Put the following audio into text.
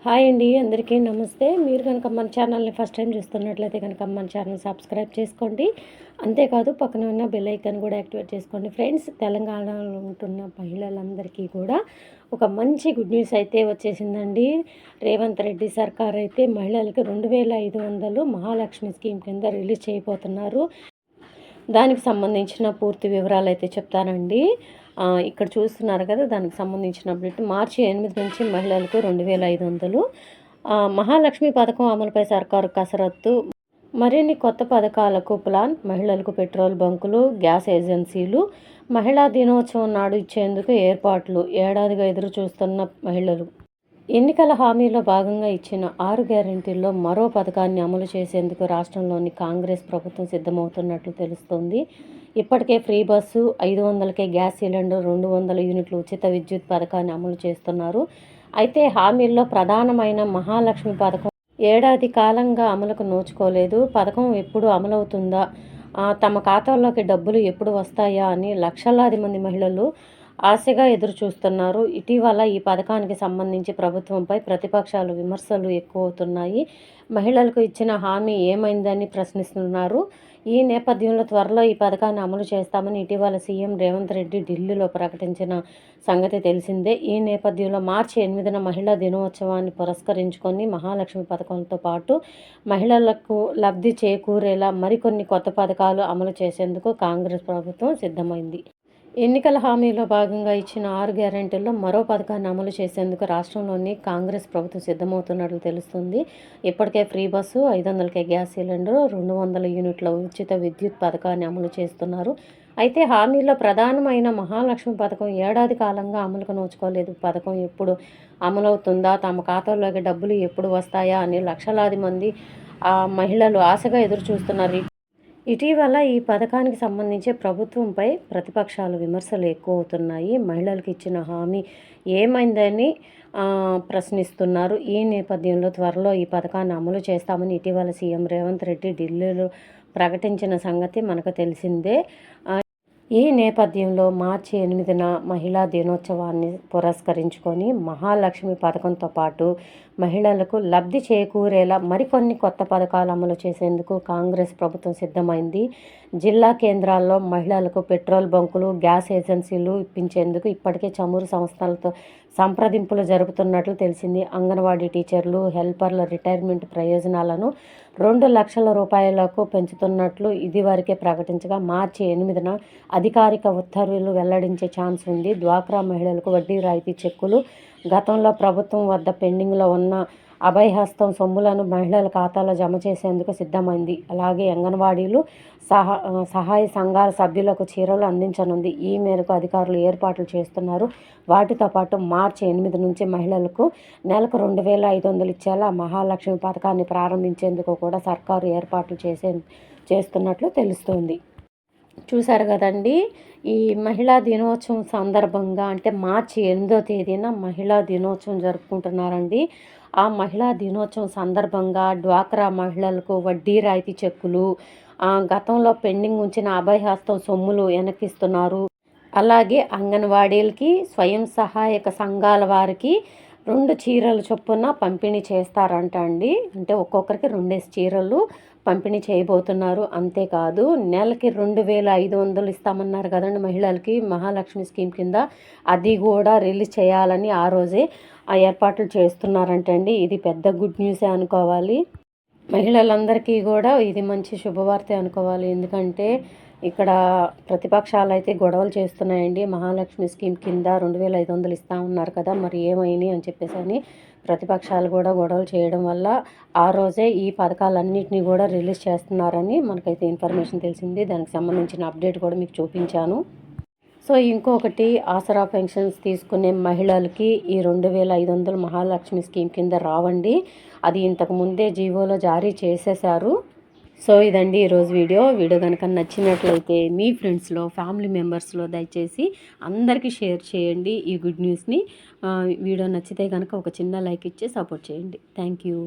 Hi అండి, అందరికీ నమస్తే. మీరు కనుక మన ఛానల్ని ఫస్ట్ టైం చూస్తున్నట్లయితే కనుక మన ఛానల్ సబ్స్క్రైబ్ చేసుకోండి. అంతేకాదు పక్కన ఉన్న బెల్ ఐకాన్ కూడా యాక్టివేట్ చేసుకోండి. ఫ్రెండ్స్, తెలంగాణలో ఉంటున్న మహిళలందరికీ కూడా ఒక మంచి గుడ్ న్యూస్ అయితే వచ్చేసిందండి. రేవంత్ రెడ్డి సర్కార్ అయితే మహిళలకు 2500 మహాలక్ష్మి స్కీమ్ కింద రిలీజ్ చేయబోతున్నారు. దానికి సంబంధించిన పూర్తి వివరాలు అయితే చెప్తానండి. ఇక్కడ చూస్తున్నారు కదా, దానికి సంబంధించిన అప్డేట్. మార్చి 8 నుంచి మహిళలకు 2500. మహాలక్ష్మి పథకం అమలుపై సర్కారు కసరత్తు. మరిన్ని కొత్త పథకాలకు ప్లాన్. మహిళలకు పెట్రోల్ బంకులు, గ్యాస్ ఏజెన్సీలు. మహిళా దినోత్సవం నాడు ఇచ్చేందుకు ఏర్పాట్లు. ఏడాదిగా ఎదురు చూస్తున్న మహిళలు. ఎన్నికల హామీలో భాగంగా ఇచ్చిన 6 గ్యారెంటీల్లో మరో పథకాన్ని అమలు చేసేందుకు రాష్ట్రంలోని కాంగ్రెస్ ప్రభుత్వం సిద్ధమవుతున్నట్లు తెలుస్తోంది. ఇప్పటికే ఫ్రీ బస్సు, 500కే గ్యాస్ సిలిండర్, 200 యూనిట్లు ఉచిత విద్యుత్ పథకాన్ని అమలు చేస్తున్నారు. అయితే హామీల్లో ప్రధానమైన మహాలక్ష్మి పథకం ఏడాది కాలంగా అమలుకు నోచుకోలేదు. పథకం ఎప్పుడు అమలవుతుందా, తమ ఖాతాల్లోకి డబ్బులు ఎప్పుడు వస్తాయా అని లక్షలాది మంది మహిళలు ఆశగా ఎదురు చూస్తున్నారు. ఇటీవల ఈ పథకానికి సంబంధించి ప్రభుత్వంపై ప్రతిపక్షాలు విమర్శలు ఎక్కువవుతున్నాయి. మహిళలకు ఇచ్చిన హామీ ఏమైందని ప్రశ్నిస్తున్నారు. ఈ నేపథ్యంలో త్వరలో ఈ పథకాన్ని అమలు చేస్తామని ఇటీవల సీఎం రేవంత్ రెడ్డి ఢిల్లీలో ప్రకటించిన సంగతి తెలిసిందే. ఈ నేపథ్యంలో మార్చి 8న మహిళా దినోత్సవాన్ని పురస్కరించుకొని మహాలక్ష్మి పథకంతో పాటు మహిళలకు లబ్ధి చేకూరేలా మరికొన్ని కొత్త పథకాలు అమలు చేసేందుకు కాంగ్రెస్ ప్రభుత్వం సిద్ధమైంది. ఎన్నికల హామీలో భాగంగా ఇచ్చిన 6 గ్యారెంటీల్లో మరో పథకాన్ని అమలు చేసేందుకు రాష్ట్రంలోని కాంగ్రెస్ ప్రభుత్వం సిద్ధమవుతున్నట్లు తెలుస్తుంది. ఇప్పటికే ఫ్రీ బస్సు, 500కే గ్యాస్ సిలిండర్, 200 యూనిట్ల ఉచిత విద్యుత్ పథకాన్ని అమలు చేస్తున్నారు. అయితే హామీలో ప్రధానమైన మహాలక్ష్మి పథకం ఏడాది కాలంగా అమలుకు నోచుకోలేదు. పథకం ఎప్పుడు అమలవుతుందా, తమ ఖాతాల్లోకి డబ్బులు ఎప్పుడు వస్తాయా అని లక్షలాది మంది మహిళలు ఆశగా ఎదురు చూస్తున్నారు. ఇటీవల ఈ పథకానికి సంబంధించి ప్రభుత్వంపై ప్రతిపక్షాలు విమర్శలు ఎక్కువ అవుతున్నాయి. మహిళలకు ఇచ్చిన హామీ ఏమైందని ప్రశ్నిస్తున్నారు. ఈ నేపథ్యంలో త్వరలో ఈ పథకాన్ని అమలు చేస్తామని ఇటీవల సీఎం రేవంత్ రెడ్డి ఢిల్లీలో ప్రకటించిన సంగతి మనకు తెలిసిందే. ఈ నేపథ్యంలో మార్చి 8న మహిళా దినోత్సవాన్ని పురస్కరించుకొని మహాలక్ష్మి పథకంతో పాటు మహిళలకు లబ్ధి చేకూరేలా మరికొన్ని కొత్త పథకాలు అమలు చేసేందుకు కాంగ్రెస్ ప్రభుత్వం సిద్ధమైంది. జిల్లా కేంద్రాల్లో మహిళలకు పెట్రోల్ బంకులు, గ్యాస్ ఏజెన్సీలు ఇప్పించేందుకు ఇప్పటికే చమురు సంస్థలతో సంప్రదింపులు జరుపుతున్నట్లు తెలిసింది. అంగన్వాడీ టీచర్లు, హెల్పర్ల రిటైర్మెంట్ ప్రయోజనాలను 2 లక్షల రూపాయలకు పెంచుతున్నట్లు ఇదివరకే ప్రకటించగా మార్చి 8న అధికారిక ఉత్తర్వులు వెల్లడించే ఛాన్స్ ఉంది. డ్వాక్రా మహిళలకు వడ్డీ రాయితీ చెక్కులు. గతంలో ప్రభుత్వం వద్ద పెండింగ్లో ఉన్న అభయహస్తం సొమ్ములను మహిళల ఖాతాలో జమ చేసేందుకు సిద్ధమైంది. అలాగే అంగన్వాడీలు, సహాయ సంఘాల సభ్యులకు చీరలు అందించనుంది. ఈ మేరకు అధికారులు ఏర్పాట్లు చేస్తున్నారు. వాటితో పాటు మార్చి 8 నుంచి మహిళలకు నెలకు 2500 ఇచ్చేలా మహాలక్ష్మి పథకాన్ని ప్రారంభించేందుకు కూడా సర్కారు ఏర్పాట్లు చేస్తున్నట్లు తెలుస్తోంది. చూశారు కదండి, ఈ మహిళా దినోత్సవం సందర్భంగా అంటే మార్చి 8వ తేదీన మహిళా దినోత్సవం జరుపుకుంటున్నారండి. ఆ మహిళా దినోత్సవం సందర్భంగా డ్వాక్రా మహిళలకు వడ్డీ రాయితీ చెక్కులు, గతంలో పెండింగ్ ఉంచిన అభయహస్తం సొమ్ములు వెనక్కిస్తున్నారు. అలాగే అంగన్వాడీలకి, స్వయం సహాయక సంఘాల వారికి 2 చీరలు చొప్పున పంపిణీ చేస్తారంట అండి. అంటే ఒక్కొక్కరికి 2 చీరలు పంపిణీ చేయబోతున్నారు. అంతేకాదు నెలకి 2500 ఇస్తామన్నారు కదండి మహిళలకి మహాలక్ష్మి స్కీమ్ కింద. అది కూడా రిలీజ్ చేయాలని ఆ రోజే ఏర్పాట్లు చేస్తున్నారంటండి. ఇది పెద్ద గుడ్ న్యూసే అనుకోవాలి. మహిళలందరికీ కూడా ఇది మంచి శుభవార్తే అనుకోవాలి. ఎందుకంటే ఇక్కడ ప్రతిపక్షాలు అయితే గొడవలు చేస్తున్నాయండి. మహాలక్ష్మి స్కీమ్ కింద 2500 ఇస్తా ఉన్నారు కదా, మరి ఏమైనాయి అని చెప్పేసి ప్రతిపక్షాలు కూడా గొడవలు చేయడం వల్ల ఆ రోజే ఈ పథకాలన్నింటినీ కూడా రిలీజ్ చేస్తున్నారని మనకైతే ఇన్ఫర్మేషన్ తెలిసింది. దానికి సంబంధించిన అప్డేట్ కూడా మీకు చూపించాను. సో ఇంకొకటి, ఆసరా పెన్షన్స్ తీసుకునే మహిళలకి ఈ 2500 మహాలక్ష్మి స్కీమ్ కింద రావండి. అది ఇంతకు ముందే జీవోలో జారీ చేసేశారు. సో ఇదండి ఈరోజు వీడియో కనుక నచ్చినట్లయితే మీ ఫ్రెండ్స్లో, ఫ్యామిలీ మెంబర్స్లో దయచేసి అందరికీ షేర్ చేయండి ఈ గుడ్ న్యూస్ని. వీడియో నచ్చితే కనుక ఒక చిన్న లైక్ ఇచ్చి సపోర్ట్ చేయండి. Thank you.